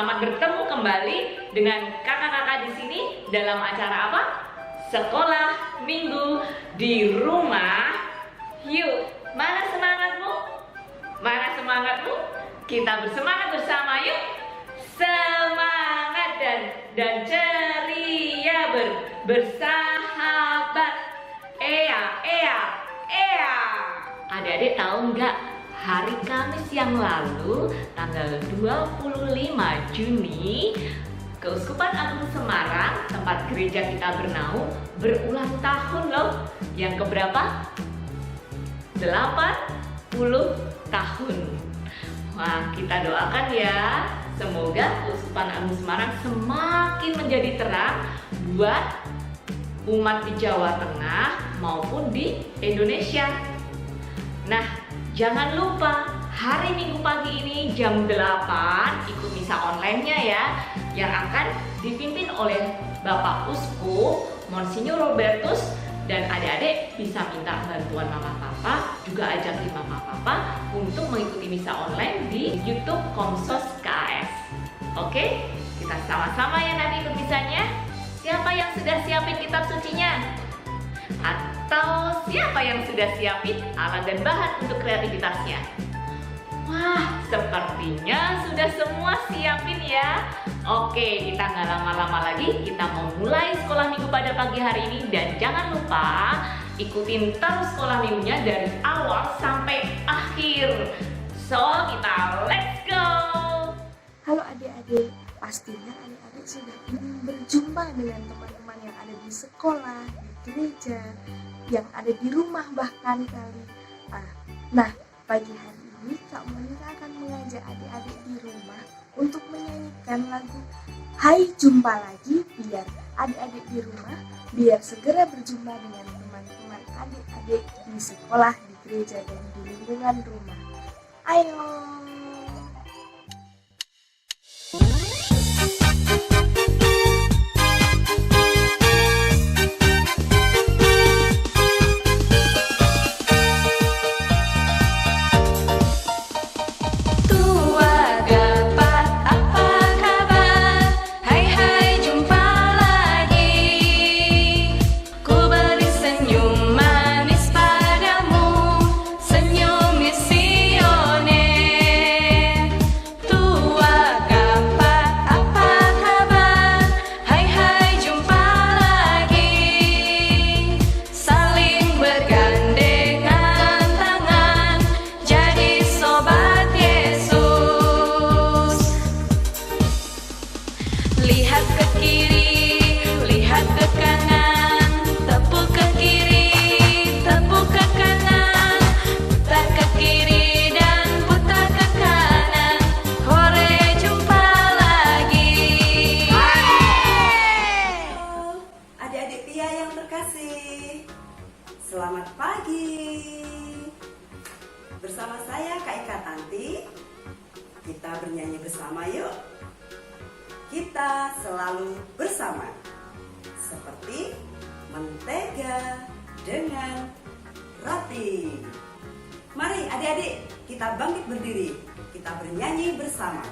Selamat bertemu kembali dengan kakak-kakak di sini dalam acara apa? Sekolah Minggu di Rumah. Yuk, mana semangatmu? Mana semangatmu? Kita bersemangat bersama yuk. Semangat dan ceria bersahabat. Ea. Adik-adik tahu nggak? Hari Kamis yang lalu, tanggal 25 Juni, Keuskupan Agung Semarang, tempat gereja kita bernaung, berulang tahun loh. Yang keberapa? 80 tahun. Wah, kita doakan ya, semoga Keuskupan Agung Semarang semakin menjadi terang buat umat di Jawa Tengah maupun di Indonesia. Nah, jangan lupa hari Minggu pagi ini jam 8 ikut misa online-nya ya, yang akan dipimpin oleh Bapak Uskup Monsinyur Robertus, dan adik-adik bisa minta bantuan mama papa, juga ajakin mama papa untuk mengikuti misa online di YouTube Komsos KS. Oke, kita sama-sama ya nanti ikut misanya. Siapa yang sudah siapin kitab sucinya? Atau siapa yang sudah siapin alat dan bahan untuk kreativitasnya? Wah, sepertinya sudah semua siapin ya. Oke, kita nggak lama-lama lagi, kita mau mulai sekolah minggu pada pagi hari ini. Dan jangan lupa ikutin terus sekolah minggunya dari awal sampai akhir. So, kita let's go. Halo adik-adik, pastinya adik-adik sudah ingin berjumpa dengan teman-teman yang ada di sekolah, di gereja, yang ada di rumah bahkan kali. Nah, pagi hari ini Kak Monika akan mengajak adik-adik di rumah untuk menyanyikan lagu Hai Jumpa Lagi, biar adik-adik di rumah biar segera berjumpa dengan teman-teman adik-adik di sekolah, di gereja, dan di lingkungan rumah. Ayo! Lihat ke kiri, lihat ke kanan, tepuk ke kiri, tepuk ke kanan, putar ke kiri dan putar ke kanan. Hore, jumpa lagi. Halo, adik-adik Pia yang terkasih. Selamat pagi. Bersama saya Kak Ika Tanti. Kita bernyanyi bersama yuk. Kita selalu bersama, seperti mentega dengan roti. Mari adik-adik, kita bangkit berdiri, kita bernyanyi bersama.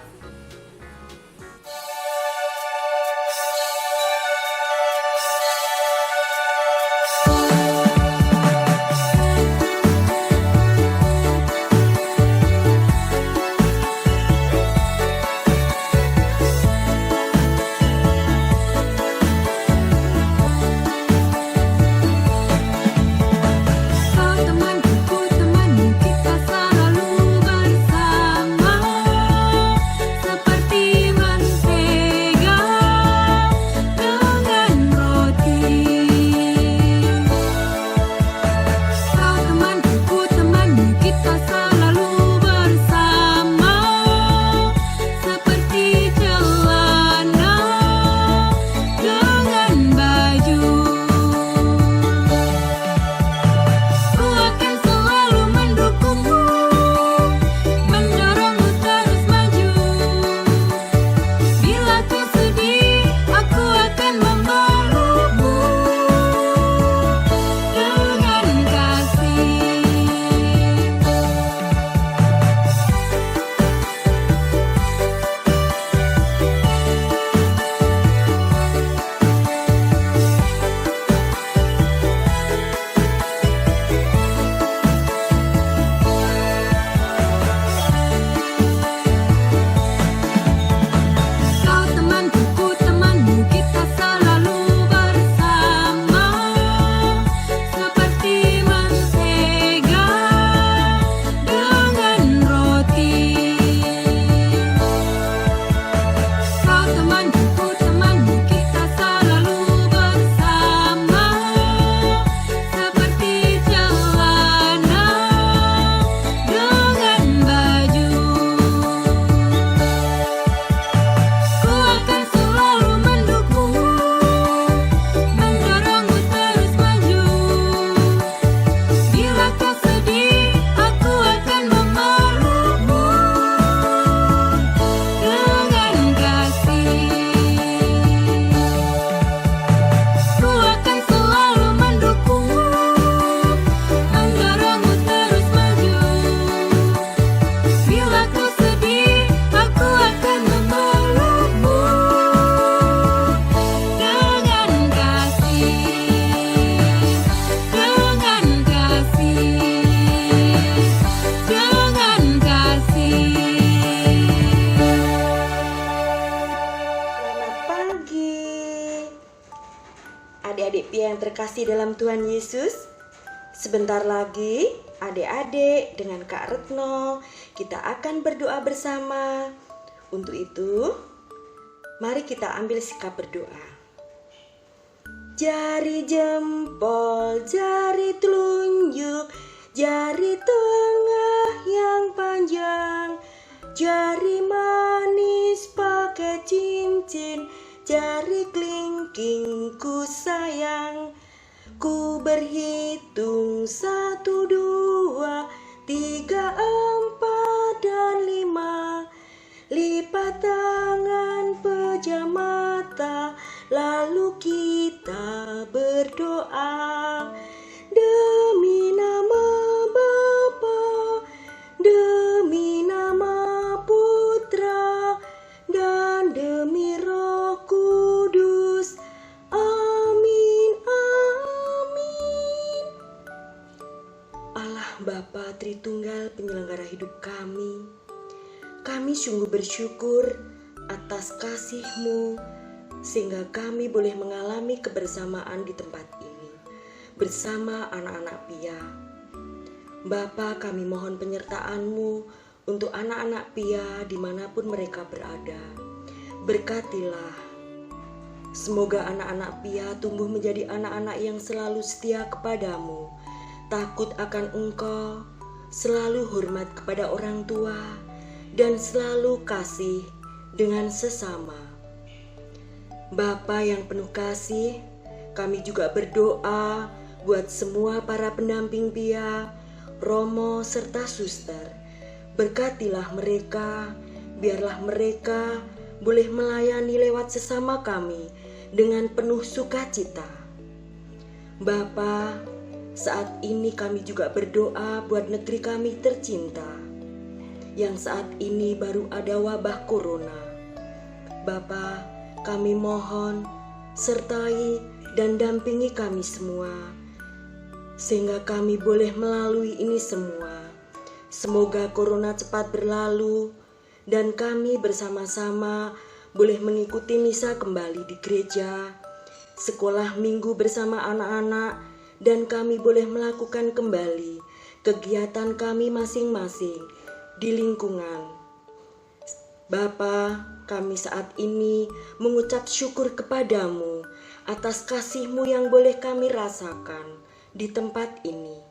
Adik-adik Pia yang terkasih dalam Tuhan Yesus, sebentar lagi adik-adik dengan Kak Retno kita akan berdoa bersama. Untuk itu, mari kita ambil sikap berdoa. Jari jempol, jari telunjuk, jari tengah yang panjang, jari manis pakai cincin, jari kelingking ku sayang. Ku berhitung 1, 2, 3, 4, dan 5. Lipat tangan, pejam mata, lalu kita berdoa. Demi nama Bapa, demi nama Putra, dan demi Roh Kudus. Amin, amin. Allah Bapa Tritunggal penyelenggara hidup kami sungguh bersyukur atas kasih-Mu sehingga kami boleh mengalami kebersamaan di tempat ini bersama anak-anak Pia. Bapa, kami mohon penyertaan-Mu untuk anak-anak Pia dimanapun mereka berada. Berkatilah. Semoga anak-anak Pia tumbuh menjadi anak-anak yang selalu setia kepadamu, takut akan Engkau, selalu hormat kepada orang tua, dan selalu kasih dengan sesama. Bapa yang penuh kasih, kami juga berdoa buat semua para pendamping Pia, Romo, serta suster. Berkatilah mereka, biarlah mereka boleh melayani lewat sesama kami dengan penuh sukacita. Bapa, saat ini kami juga berdoa buat negeri kami tercinta, yang saat ini baru ada wabah corona. Bapa, kami mohon sertai dan dampingi kami semua, sehingga kami boleh melalui ini semua. Semoga corona cepat berlalu dan kami bersama-sama boleh mengikuti misa kembali di gereja, sekolah minggu bersama anak-anak, dan kami boleh melakukan kembali kegiatan kami masing-masing di lingkungan. Bapa, kami saat ini mengucap syukur kepadamu atas kasih-Mu yang boleh kami rasakan di tempat ini.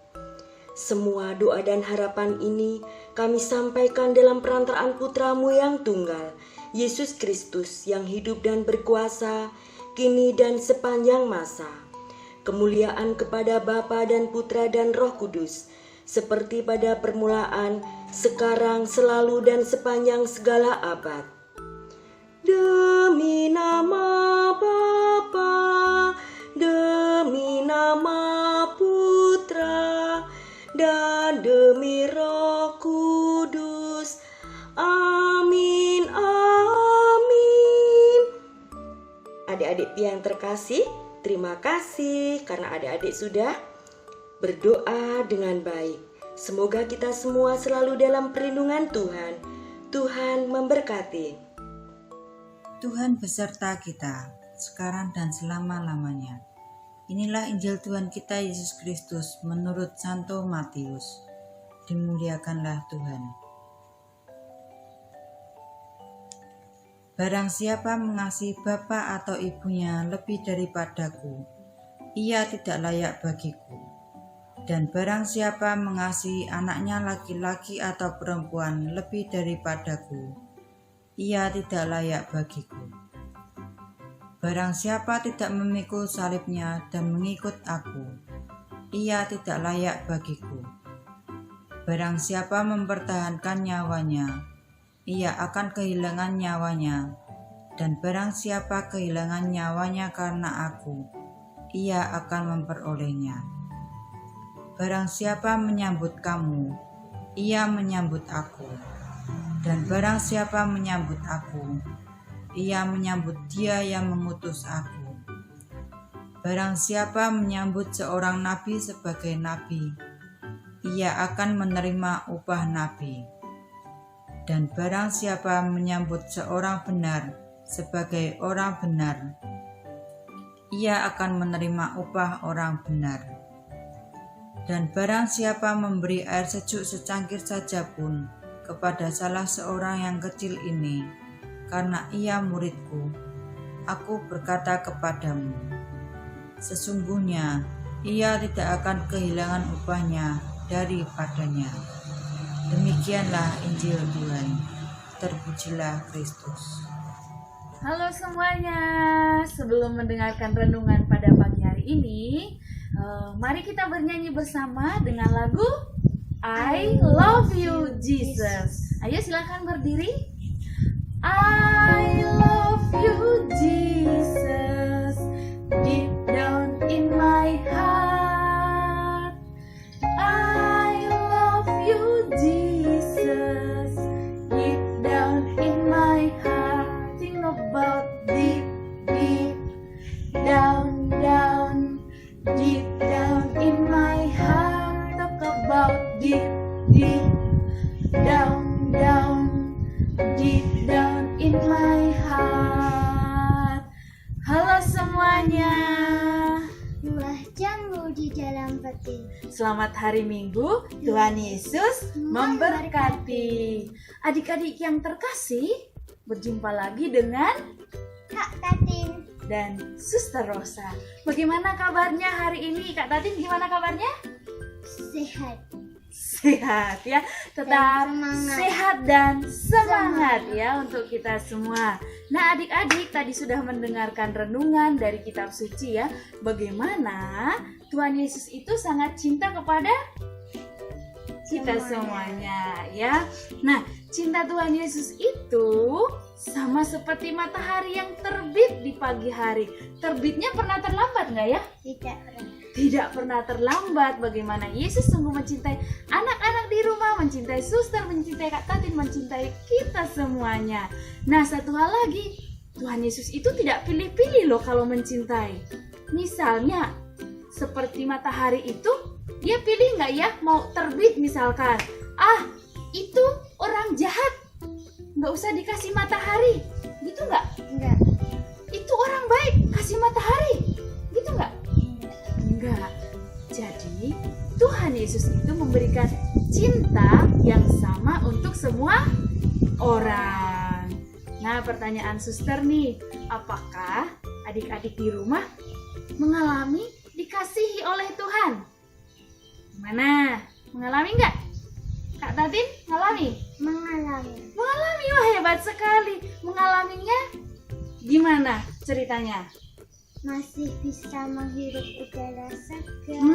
Semua doa dan harapan ini kami sampaikan dalam perantaraan Putra-Mu yang tunggal, Yesus Kristus yang hidup dan berkuasa, kini dan sepanjang masa. Kemuliaan kepada Bapa dan Putra dan Roh Kudus, seperti pada permulaan, sekarang, selalu, dan sepanjang segala abad. Demi nama Bapa, demi nama Putra, dan demi Roh Kudus. Amin, amin. Adik-adik Pia yang terkasih, terima kasih karena adik-adik sudah berdoa dengan baik. Semoga kita semua selalu dalam perlindungan Tuhan. Tuhan memberkati. Tuhan beserta kita, sekarang dan selama-lamanya. Inilah Injil Tuhan kita Yesus Kristus menurut Santo Matius. Dimuliakanlah Tuhan. Barang siapa mengasihi bapa atau ibunya lebih daripadaku, ia tidak layak bagiku. Dan barang siapa mengasihi anaknya laki-laki atau perempuan lebih daripadaku, ia tidak layak bagiku. Barang siapa tidak memikul salibnya dan mengikut aku, ia tidak layak bagiku. Barang siapa mempertahankan nyawanya, ia akan kehilangan nyawanya, dan barang siapa kehilangan nyawanya karena aku, ia akan memperolehnya. Barang siapa menyambut kamu, ia menyambut aku, dan barang siapa menyambut aku, ia menyambut Dia yang mengutus aku. Barang siapa menyambut seorang nabi sebagai nabi, ia akan menerima upah nabi. Dan barang siapa menyambut seorang benar sebagai orang benar, ia akan menerima upah orang benar. Dan barang siapa memberi air sejuk secangkir saja pun kepada salah seorang yang kecil ini, karena ia muridku, aku berkata kepadamu, sesungguhnya ia tidak akan kehilangan upahnya daripadanya. Demikianlah Injil Tuhan. Terpujilah Kristus. Halo semuanya, sebelum mendengarkan renungan pada pagi hari ini, mari kita bernyanyi bersama dengan lagu I Love You Jesus. Ayo silakan berdiri. I love you Jesus, deep down in my heart. I love you Jesus, deep down in my heart. Think about deep, deep down, down, deep down in my heart. Talk about deep, deep down, down, deep down in my heart. Halo semuanya, Wajahmu di dalam peti. selamat hari Minggu. Tuhan Yesus memberkati. Adik-adik yang terkasih, berjumpa lagi dengan Kak Tatin, dan Suster Rosa. Bagaimana kabarnya hari ini? Kak Tatin, gimana kabarnya? sehat. Sehat ya, tetap Dan semangat. sehat dan semangat ya untuk kita semua. Nah adik-adik tadi sudah mendengarkan renungan dari kitab suci ya, bagaimana Tuhan Yesus itu sangat cinta kepada kita semuanya ya. Nah cinta Tuhan Yesus itu sama seperti matahari yang terbit di pagi hari. Terbitnya pernah terlambat nggak ya? Tidak pernah. Tidak pernah terlambat. Bagaimana Yesus sungguh mencintai anak-anak di rumah, mencintai suster, mencintai Kak Tatin, mencintai kita semuanya. Nah satu hal lagi, Tuhan Yesus itu tidak pilih-pilih loh kalau mencintai. Misalnya seperti matahari itu, dia pilih nggak ya mau terbit misalkan, itu orang jahat, nggak usah dikasih matahari, gitu nggak? Enggak. Itu orang baik, kasih matahari, gitu nggak? Enggak. Jadi Tuhan Yesus itu memberikan cinta yang sama untuk semua orang. Nah pertanyaan suster nih, apakah adik-adik di rumah mengalami dikasihi oleh Tuhan? Gimana? Mengalami nggak? Kak Tatin mengalami? Mengalami. Mengalami, wah hebat sekali. Mengalaminya gimana ceritanya? Masih bisa menghirup udara segar.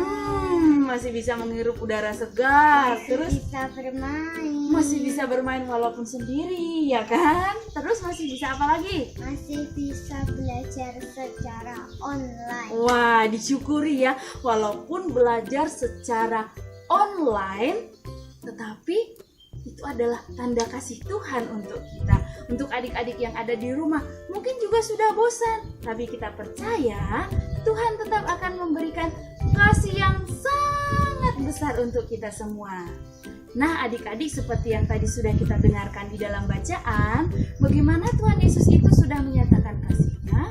Masih bisa menghirup udara segar, Masih terus bisa bermain. masih bisa bermain walaupun sendiri, ya kan? Terus masih bisa apa lagi? Masih bisa belajar secara online. Wah, disyukuri ya, walaupun belajar secara online, tetapi itu adalah tanda kasih Tuhan untuk kita. Untuk adik-adik yang ada di rumah, mungkin juga sudah bosan, tapi kita percaya Tuhan tetap akan memberikan kasih yang sangat besar untuk kita semua. Nah, adik-adik seperti yang tadi sudah kita dengarkan di dalam bacaan, bagaimana Tuhan Yesus itu sudah menyatakan kasih-Nya,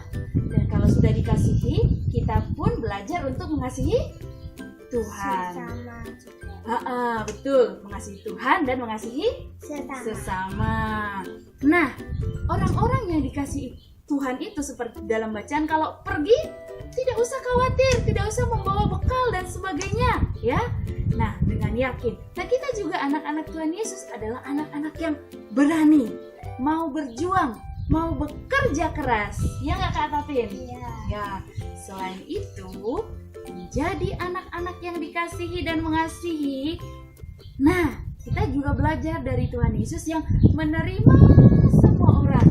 dan kalau sudah dikasihi, kita pun belajar untuk mengasihi Tuhan. Sesama juga. Betul, mengasihi Tuhan dan mengasihi Sesama. sesama. Nah, orang-orang yang dikasihi Tuhan itu seperti dalam bacaan, kalau pergi tidak usah khawatir, tidak usah membawa bekal dan sebagainya, ya. Nah, dengan yakin. Nah, kita juga anak-anak Tuhan Yesus adalah anak-anak yang berani, mau berjuang, mau bekerja keras. Ya nggak Kak Tatin? Iya. Ya, selain itu menjadi anak-anak yang dikasihi dan mengasihi. Nah, kita juga belajar dari Tuhan Yesus yang menerima semua orang,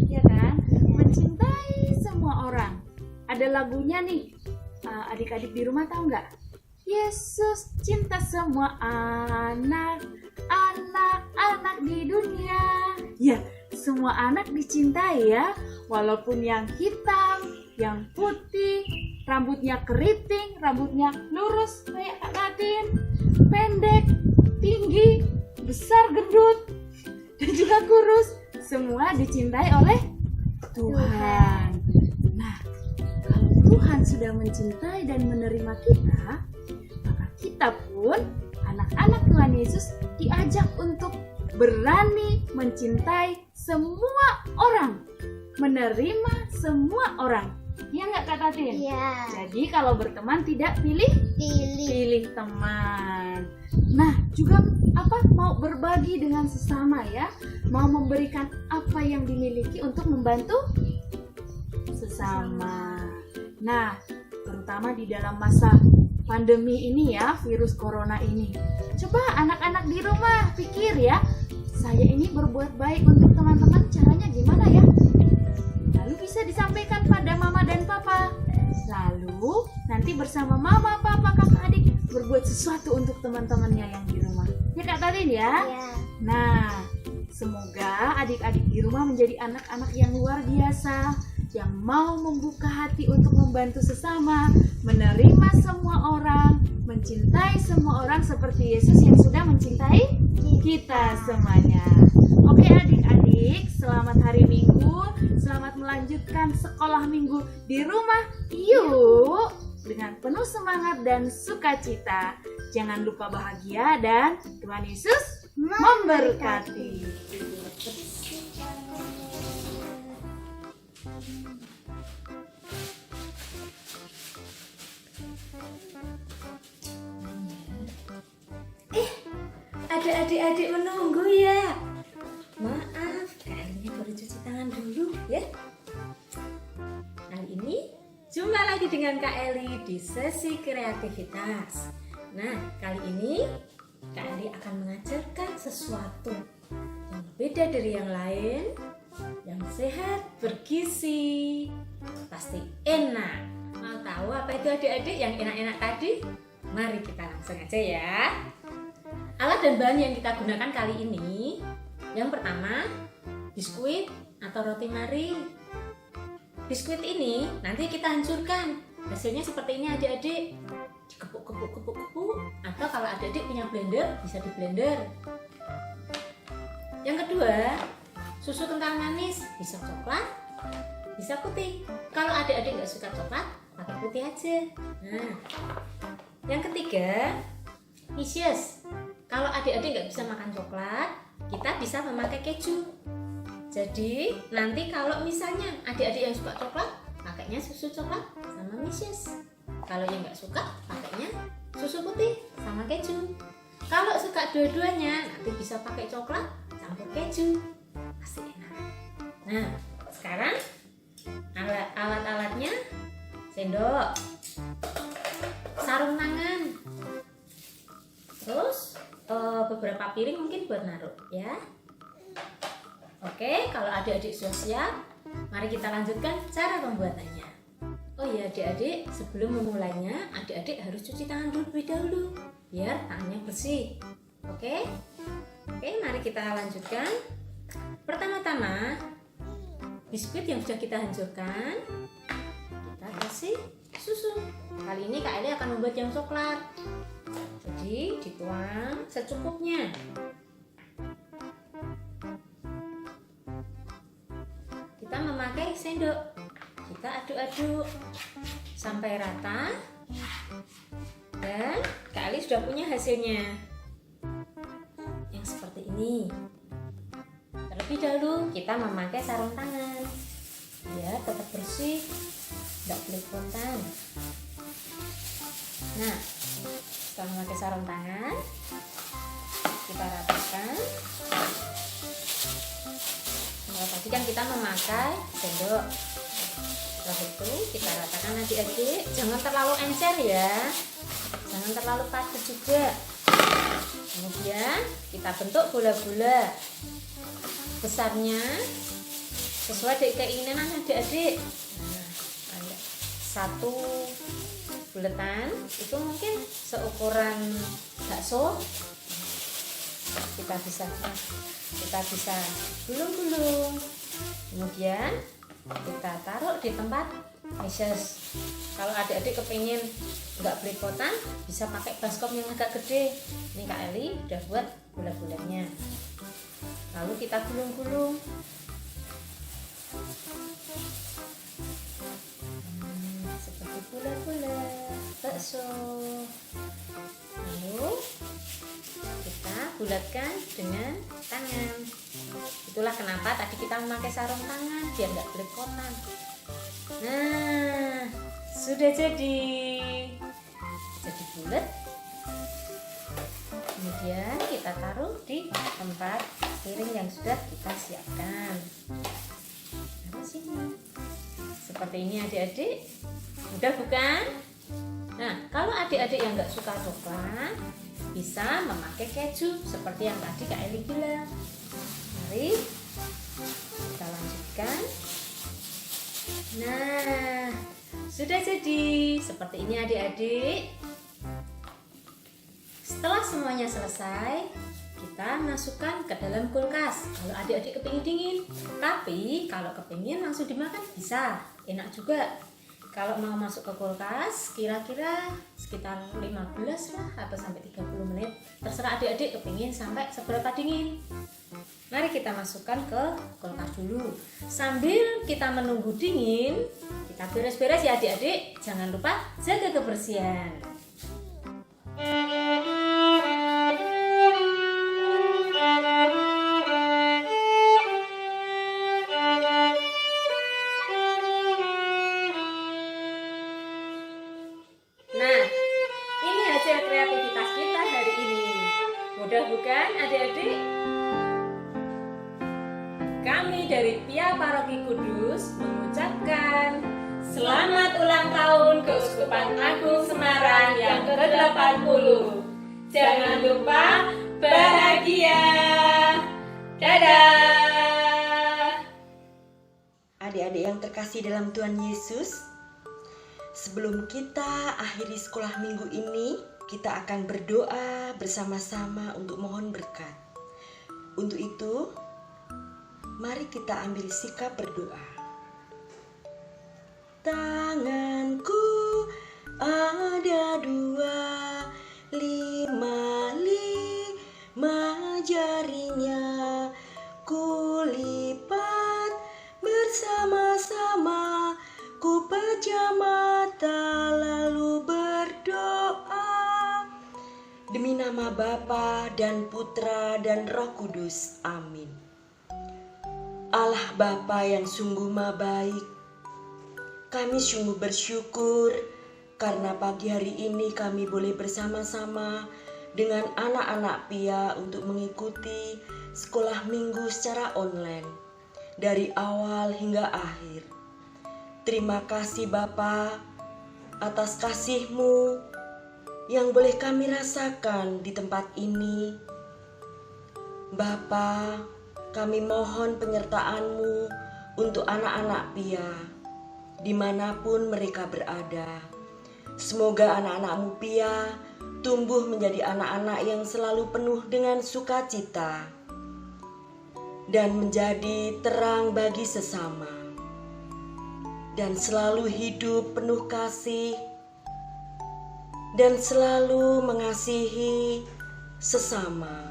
ya kan? Mencintai semua orang. Ada lagunya nih, adik-adik di rumah tahu nggak? Yesus cinta semua anak di dunia. Ya, semua anak dicintai ya, walaupun yang hitam, yang putih, rambutnya keriting, rambutnya lurus kayak Kak Tatin, pendek, tinggi, besar, gendut, dan juga kurus, semua dicintai oleh Tuhan. Nah, kalau Tuhan sudah mencintai dan menerima kita, maka kita pun anak-anak Tuhan Yesus diajak untuk berani mencintai semua orang, menerima semua orang. Ya nggak Kak Tatin? Iya. Jadi kalau berteman tidak pilih Pilih. teman. Nah, juga mau berbagi dengan sesama ya, mau memberikan apa yang dimiliki untuk membantu sesama. Nah, terutama di dalam masa pandemi ini ya, virus corona ini. Coba anak-anak di rumah pikir ya, saya ini berbuat baik untuk teman-teman, caranya gimana ya? Lalu bisa disampaikan pada mama dan papa. Lalu nanti bersama mama, papa, kakak, adik berbuat sesuatu untuk teman-temannya yang di rumah. Ya Kak Tatin ya? Iya. Nah, semoga adik-adik di rumah menjadi anak-anak yang luar biasa, yang mau membuka hati untuk membantu sesama, menerima semua orang, mencintai semua orang seperti Yesus yang sudah mencintai kita semuanya. Oke adik-adik, selamat hari Minggu, selamat melanjutkan sekolah Minggu di rumah. Yuk, dengan penuh semangat dan sukacita. Jangan lupa bahagia dan Tuhan Yesus memberkati. Ada adik-adik menunggu ya. Maaf, kayaknya baru cuci tangan dulu ya. Kali ini jumpa lagi dengan Kak Eli di sesi kreativitas. Nah, kali ini Kak Eli akan mengajarkan sesuatu yang beda dari yang lain, yang sehat, bergizi, pasti enak. Mau tahu apa itu adik-adik yang enak-enak tadi? Mari kita langsung aja ya. Alat dan bahan yang kita gunakan kali ini, yang pertama, biskuit atau roti mari. Biskuit ini nanti kita hancurkan. Hasilnya seperti ini adik-adik. Dikepuk-kepuk-kepuk-kepuk, atau kalau adik-adik punya blender, bisa di blender. Yang kedua, susu kental manis, bisa coklat, bisa putih. Kalau adik-adik nggak suka coklat, pakai putih aja. Nah, yang ketiga, Misius. Kalau adik-adik nggak bisa makan coklat, kita bisa memakai keju. Jadi nanti kalau misalnya adik-adik yang suka coklat, pakainya susu coklat sama Misius. Kalau yang nggak suka, pakainya susu putih sama keju. Kalau suka dua-duanya, nanti bisa pakai coklat campur keju. Pasti enak. Nah, sekarang alat-alatnya, sendok, sarung tangan, terus beberapa piring mungkin buat naruh ya. Oke, kalau adik-adik sudah siap, mari kita lanjutkan cara pembuatannya. Oh iya adik-adik, sebelum memulainya, adik-adik harus cuci tangan dulu lebih dahulu biar tangannya bersih. Oke, mari kita lanjutkan. Pertama-tama, biskuit yang sudah kita hancurkan, kita kasih susu. Kali ini Kak Eli akan membuat yang coklat. Jadi dituang secukupnya. Kita memakai sendok. Kita aduk-aduk sampai rata. Dan Kak Eli sudah punya hasilnya. Yang seperti ini. Terlebih dahulu kita memakai sarung tangan. Ya, tetap bersih, tidak belepotan. Nah, setelah memakai sarung tangan, kita ratakan. Nah, tadi kan kita memakai sendok. Setelah itu kita ratakan adik-adik. Jangan terlalu encer ya, jangan terlalu padat juga. Kemudian kita bentuk bola-bola. Besarnya sesuai dengan keinginan adik-adik. Nah, satu buletan itu mungkin seukuran bakso. Kita bisa gulung-gulung. Kemudian kita taruh di tempat Misius. Kalau adik-adik kepingin nggak belepotan, bisa pakai baskom yang agak gede. Ini Kak Eli udah buat bola-bolanya. Lalu kita gulung-gulung. Seperti bakso. Lalu kita bulatkan dengan tangan. Itulah kenapa tadi kita memakai sarung tangan biar nggak belepotan. Nah, sudah jadi bulat. Kemudian kita taruh di tempat piring yang sudah kita siapkan. Taruh sini. Seperti ini adik-adik. Mudah bukan? Nah, kalau adik-adik yang nggak suka coklat, bisa memakai keju seperti yang tadi Kak Eli bilang. Mari kita lanjutkan. Nah, sudah jadi seperti ini adik-adik. Setelah semuanya selesai, kita masukkan ke dalam kulkas. Kalau adik-adik kepingin dingin, tapi kalau kepingin langsung dimakan bisa, enak juga. Kalau mau masuk ke kulkas, kira-kira sekitar 15 lah atau sampai 30 menit. Terserah adik-adik kepingin sampai seberapa dingin. Mari kita masukkan ke kulkas dulu. Sambil kita menunggu dingin, kita beres-beres ya adik-adik. Jangan lupa jaga kebersihan. Nah, ini hasil kreativitas kita hari ini. Mudah bukan adik-adik? Kami dari Pia Paroki Kudus mengucapkan selamat ulang tahun Keuskupan Agung Semarang yang ke-80. Jangan lupa bahagia. Dadah. Adik-adik yang terkasih dalam Tuhan Yesus, sebelum kita akhiri sekolah minggu ini, kita akan berdoa bersama-sama untuk mohon berkat. Untuk itu, mari kita ambil sikap berdoa. Tanganku ada 2, 5 jarinya, kulipat bersama-sama, ku pejam mata lalu berdoa. Demi nama Bapa dan Putra dan Roh Kudus. Amin. Allah Bapa yang sungguh maha baik, kami sungguh bersyukur karena pagi hari ini kami boleh bersama-sama dengan anak-anak Pia untuk mengikuti sekolah minggu secara online dari awal hingga akhir. Terima kasih Bapa atas kasih-Mu yang boleh kami rasakan di tempat ini. Bapa, kami mohon penyertaan-Mu untuk anak-anak Pia dimanapun mereka berada. Semoga anak-anak-Mu Pia tumbuh menjadi anak-anak yang selalu penuh dengan sukacita dan menjadi terang bagi sesama, dan selalu hidup penuh kasih dan selalu mengasihi sesama.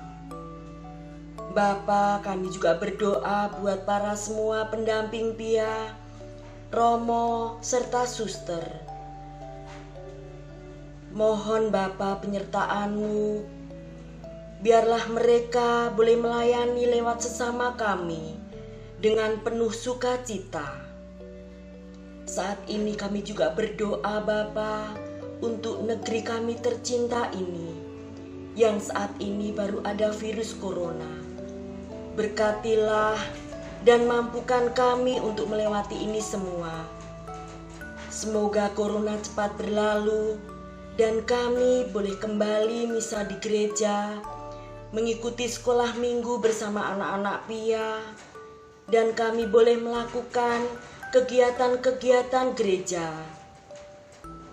Bapa, kami juga berdoa buat para semua pendamping Pia, Romo, serta suster. Mohon Bapa penyertaan-Mu, biarlah mereka boleh melayani lewat sesama kami dengan penuh sukacita. Saat ini kami juga berdoa Bapa untuk negeri kami tercinta ini, yang saat ini baru ada virus corona. Berkatilah dan mampukan kami untuk melewati ini semua. Semoga corona cepat berlalu dan kami boleh kembali misa di gereja, mengikuti sekolah minggu bersama anak-anak Pia, dan kami boleh melakukan kegiatan-kegiatan gereja.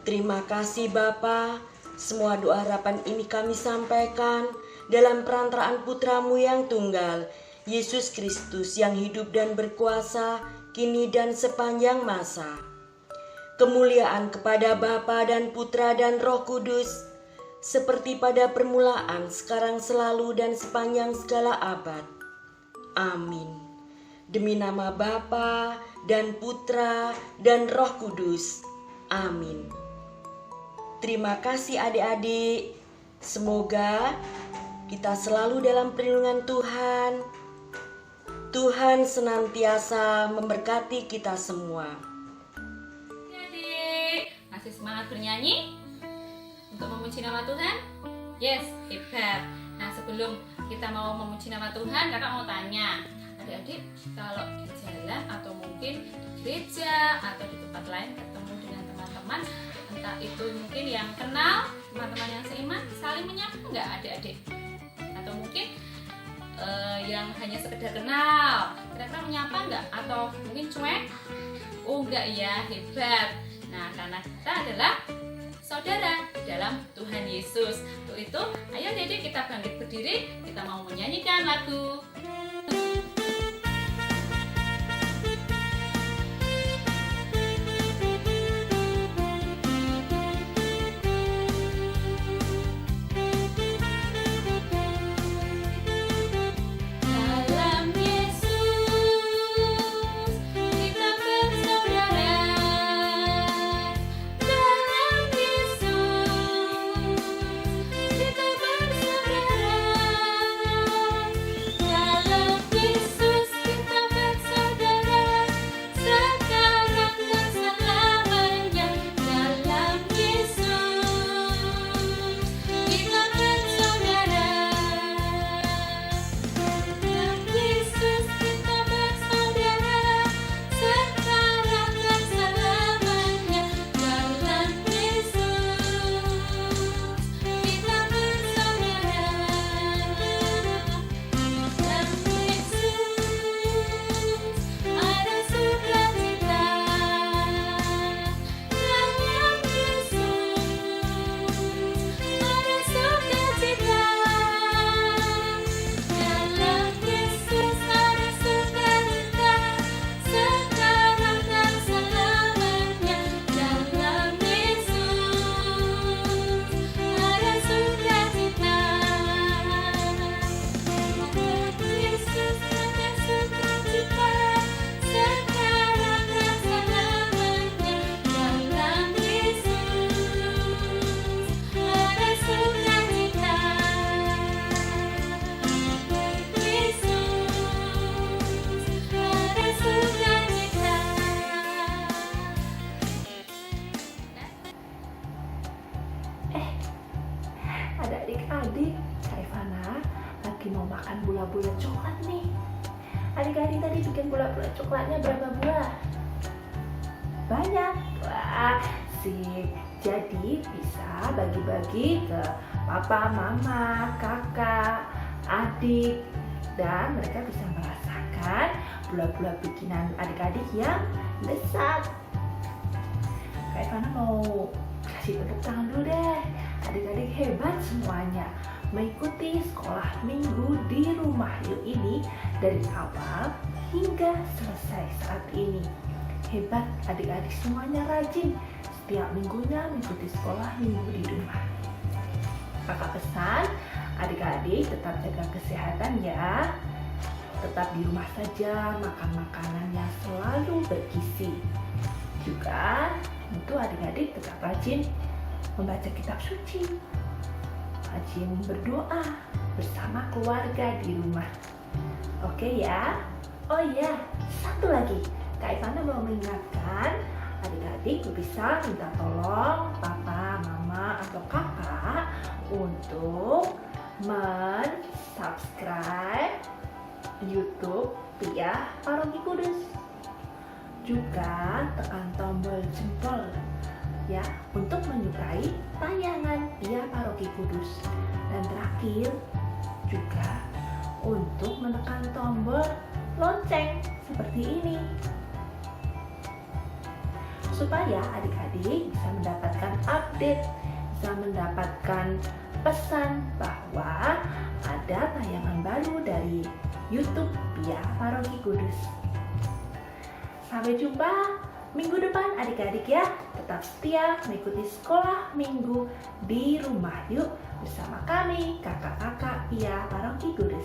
Terima kasih Bapa, semua doa harapan ini kami sampaikan dalam perantaraan Putra-Mu yang tunggal, Yesus Kristus yang hidup dan berkuasa kini dan sepanjang masa. Kemuliaan kepada Bapa dan Putra dan Roh Kudus, seperti pada permulaan, sekarang, selalu, dan sepanjang segala abad. Amin. Demi nama Bapa dan Putra dan Roh Kudus. Amin. Terima kasih adik-adik. Semoga kita selalu dalam perlindungan Tuhan. Tuhan senantiasa memberkati kita semua. Adik, masih semangat bernyanyi untuk memuji nama Tuhan? Yes, hebat. Nah, sebelum kita mau memuji nama Tuhan, kakak mau tanya, adik-adik kalau di jalan atau mungkin di gereja atau di tempat lain ketemu dengan teman-teman, entah itu mungkin yang kenal, teman-teman yang seiman, saling menyapa nggak adik-adik? Atau mungkin yang hanya sekedar kenal, kira-kira menyapa nggak? Atau mungkin cuek? Oh enggak ya, hebat. Nah, karena kita adalah saudara di dalam Tuhan Yesus. Untuk itu, ayo adik-adik kita bangkit berdiri, kita mau menyanyikan lagu. Dalam Yesus kita bersaudara. Dalam Yesus kita bersaudara. Dalam Yesus kita bersaudara. Sekarang dan selamanya. Dalam Yesus kita bersaudara. Dalam Yesus kita bersaudara, sekarang dan selamanya. Dalam Yesus kita bersaudara. Dalam Yesus ada sukacita. Dalam Yesus ada sukacita. Dalam Yesus ada sukacita, sekarang dan selamanya. Dalam Yesus ada sukacita. Dalam Yesus ada sukacita, sekarang dan selamanya. Dalam Yesus ada sukacita. Ada adik-adik, Kak Ivana lagi mau makan bola-bola coklat nih. Adik-adik tadi bikin bola-bola coklatnya berapa buah? Banyak. Wah, sip. Jadi bisa bagi-bagi ke papa, mama, kakak, adik, dan mereka bisa merasakan bola-bola bikinan adik-adik yang besar. Kak Ivana mau kasih tepuk tangan dulu deh. Adik-adik hebat semuanya mengikuti sekolah minggu di rumah yuk ini dari awal hingga selesai saat ini. Hebat adik-adik semuanya rajin setiap minggunya mengikuti sekolah minggu di rumah. Kakak pesan adik-adik tetap jaga kesehatan ya. Tetap di rumah saja, makan makanan yang selalu bergizi. Juga tentu adik-adik tetap rajin membaca kitab suci, rajin berdoa bersama keluarga di rumah. Oke ya? Oh iya, satu lagi, Kak Ivana mau mengingatkan adik-adik bisa minta tolong papa, mama, atau kakak untuk men-subscribe YouTube Pia Paroki Kudus. Juga tekan tombol jempol ya untuk menyukai tayangan Pia Paroki Kudus. Dan terakhir juga untuk menekan tombol lonceng seperti ini supaya adik-adik bisa mendapatkan update, bisa mendapatkan pesan bahwa ada tayangan baru dari YouTube Pia Paroki Kudus. Sampai jumpa minggu depan adik-adik ya. Tetap setia mengikuti sekolah minggu di rumah yuk bersama kami kakak-kakak Pia Paroki Kudus.